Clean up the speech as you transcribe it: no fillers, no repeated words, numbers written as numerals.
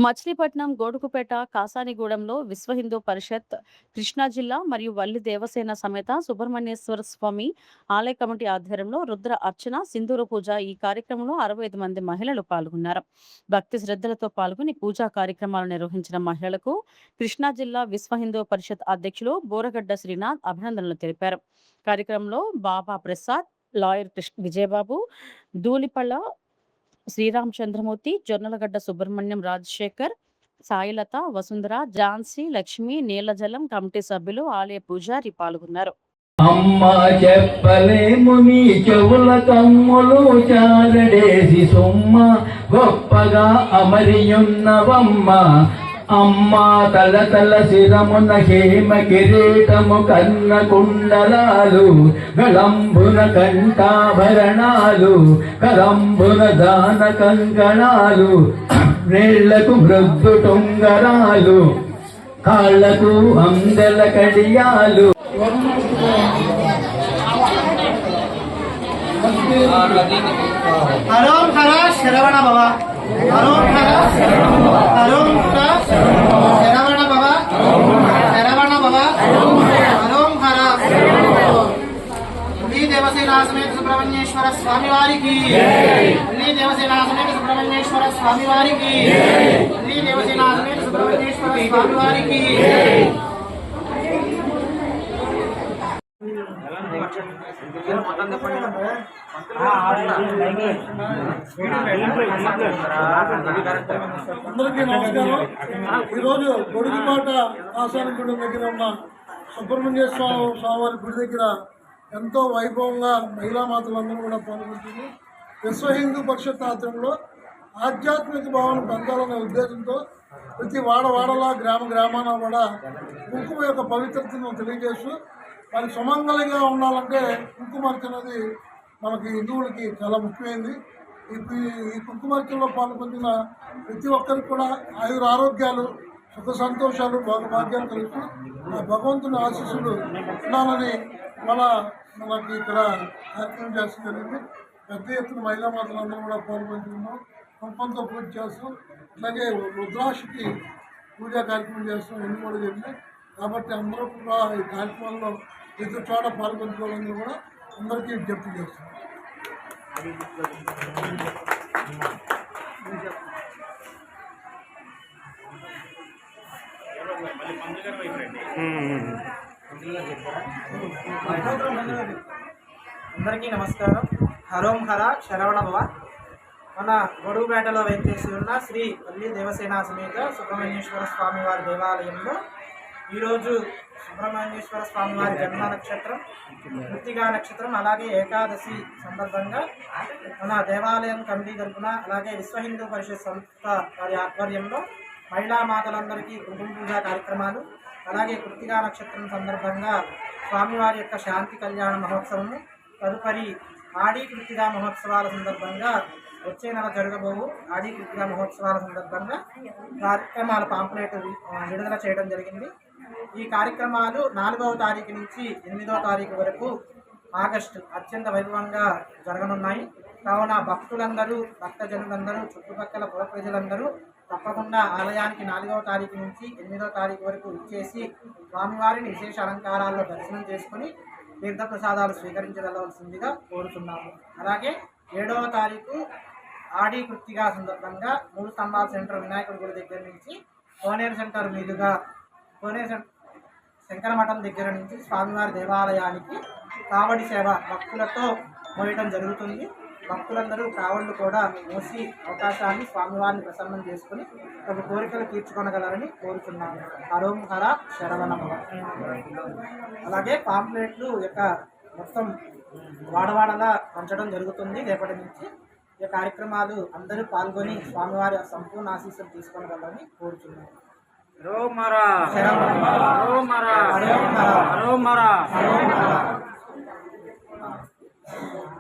మచిలీపట్నం, గోడుకుపేట, కాసానిగూడెంలో విశ్వ హిందూ పరిషత్ కృష్ణా జిల్లా మరియు వల్లి దేవసేన సమేత సుబ్రహ్మణ్యేశ్వర స్వామి ఆలయ కమిటీ ఆధ్వర్యంలో రుద్ర అర్చన, సింధూర పూజ ఈ కార్యక్రమంలో 65 మంది మహిళలు పాల్గొన్నారు. భక్తి శ్రద్ధలతో పాల్గొని పూజా కార్యక్రమాలు నిర్వహించిన మహిళలకు కృష్ణా జిల్లా విశ్వ హిందూ పరిషత్ అధ్యక్షులు బోరగడ్డ శ్రీనాథ్ అభినందనలు తెలిపారు. కార్యక్రమంలో బాబా ప్రసాద్, లాయర్ విజయబాబు, ధూళిపళ్ళ శ్రీరామచంద్రమూర్తి, జొన్నలగడ్డ సుబ్రహ్మణ్యం, రాజశేఖర్, సాయిలత, వసుంధర, ఝాన్సీ, లక్ష్మి, నీలజలం కమిటీ సభ్యులు, ఆలయ పూజారి పాల్గొన్నారు. అమ్మా చెప్పలేము నీ చెవుల కమ్ములు చారడేసి సొమ్మ గొప్పగా అమరియున్నవమ్మ. అమ్మా తల తల శిరమున హేమ కిరీటము కన్న కుండలాలు గళంబున కంఠాభరణాలు కలంబున దాన కంకణాలు వేళ్లకు మృద్దు టొంగరాలు కాళ్లకు అందెల కడియాలు. హరోం హర శరవణ భవ, హరోం హర హరోం హర శరవణ భవ, శరవణ భవ, హరోం హర. శ్రీ దేవసేన సమేత సుబ్రహ్మణ్యేశ్వర స్వామి వారికి, శ్రీ దేవసేన సమేత సుబ్రహ్మణ్యేశ్వర స్వామి వారికి, శ్రీ దేవసేన సమేత సుబ్రహ్మణ్యేశ్వర స్వామి వారికి. అందరికీ నమస్కారం. ఈరోజు గొడుగుపాట కాసానిగూడెం దగ్గర ఉన్న సుబ్రహ్మణ్యేశ్వర స్వామివారి గుడి దగ్గర ఎంతో వైభవంగా మహిళా మాతలందరూ కూడా పాల్గొంటుంది. విశ్వ హిందూ పరిషత్ ఆధ్వర్యంలో ఆధ్యాత్మిక భావన పెంచాలనే ఉద్దేశంతో ప్రతి వాడవాడలా గ్రామాన కూడా కుంకుమ యొక్క పవిత్రతను తెలియజేస్తూ మరి సుమంగళంగా ఉండాలంటే కుంకుమార్చనది మనకి హిందువులకి చాలా ముఖ్యమైనది. ఈ కుంకుమార్చనలో పాల్గొంటున్న ప్రతి ఒక్కరికి కూడా ఆయుర ఆరోగ్యాలు, సుఖ సంతోషాలు, భాగ్యాలు కలుగుతూ ఆ భగవంతుని ఆశీస్సులు ఉండాలని మనకి ఇక్కడ కార్యక్రమం చేస్తూ జరిగింది. పెద్ద ఎత్తున మహిళా మాతలందరూ కూడా పాల్గొంటున్నాం. కుంకంతో పూజ చేస్తూ అలాగే రుద్రాక్షకి పూజా కార్యక్రమం చేస్తాం. ఎన్ని కూడా జరిగింది కాబట్టి అందరూ కూడా ఈ కార్యక్రమంలో ప్రతి చోట పాల్గొంచుకోవాలని కూడా అందరికీ విజ్ఞప్తి చేస్తున్నాం. అందరికీ నమస్కారం. హరోం హర శరవణ భవ. మన గొడుగుపేటలో వేంచేసి ఉన్న శ్రీ వల్లి దేవసేన సమేత సుబ్రహ్మణ్యేశ్వర స్వామివారి దేవాలయంలో ఈరోజు సుబ్రహ్మణ్యేశ్వర స్వామివారి జన్మ నక్షత్రం, కృత్తికా నక్షత్రం, అలాగే ఏకాదశి సందర్భంగా మన దేవాలయం కమిటీ తరపున అలాగే విశ్వ హిందూ పరిషత్ సంస్థ వారి ఆధ్వర్యంలో మహిళా మాతలందరికీ కుంకుమ పూజా కార్యక్రమాలు, అలాగే కృత్తికా నక్షత్రం సందర్భంగా స్వామివారి యొక్క శాంతి కళ్యాణ మహోత్సవము, తదుపరి ఆడి కృత్తికా మహోత్సవాల సందర్భంగా వచ్చే నెల జరగబోవు ఆడి కృత్తికా మహోత్సవాల సందర్భంగా కార్యక్రమాల పాంప్లెట్ విడుదల చేయడం జరిగింది. ఈ కార్యక్రమాలు 4వ తారీఖు నుంచి 8వ తారీఖు వరకు ఆగస్టు అత్యంత వైభవంగా జరగనున్నాయి. కావున భక్తులందరూ, భక్తజనులందరూ, చుట్టుపక్కల పుర ప్రజలందరూ తప్పకుండా ఆలయానికి 4వ తారీఖు నుంచి 8వ తారీఖు వరకు ఇచ్చేసి స్వామివారిని విశేష అలంకారాల్లో దర్శనం చేసుకుని తీర్థప్రసాదాలు స్వీకరించగలవలసిందిగా కోరుతున్నాము. అలాగే 7వ తారీఖు ఆడి కృత్తిగా సందర్భంగా 3 స్తంభాల సెంటర్ వినాయకుడి గుడి దగ్గర నుంచి కోనేరు సెంటర్ మీదుగా కోనేరు శంకరమఠం దగ్గర నుంచి స్వామివారి దేవాలయానికి కావడి సేవ భక్తులతో మోయటం జరుగుతుంది. భక్తులందరూ కావళ్ళు కూడా మోసి అవకాశాన్ని స్వామివారిని ప్రసన్నం చేసుకుని తమ కోరికలు తీర్చుకొనగలరని కోరుతున్నాను. హరోం హర శరవణ భవ. అలాగే పాంప్లెట్లు యొక్క మొత్తం వాడవాడలా పంచడం జరుగుతుంది. రేపటి నుంచి ఈ కార్యక్రమాలు అందరూ పాల్గొని స్వామివారి సంపూర్ణ ఆశీస్సులు తీసుకోగలరని కోరుతున్నాను. హరోం హర హరోం హర హరోం హర హరోం హర.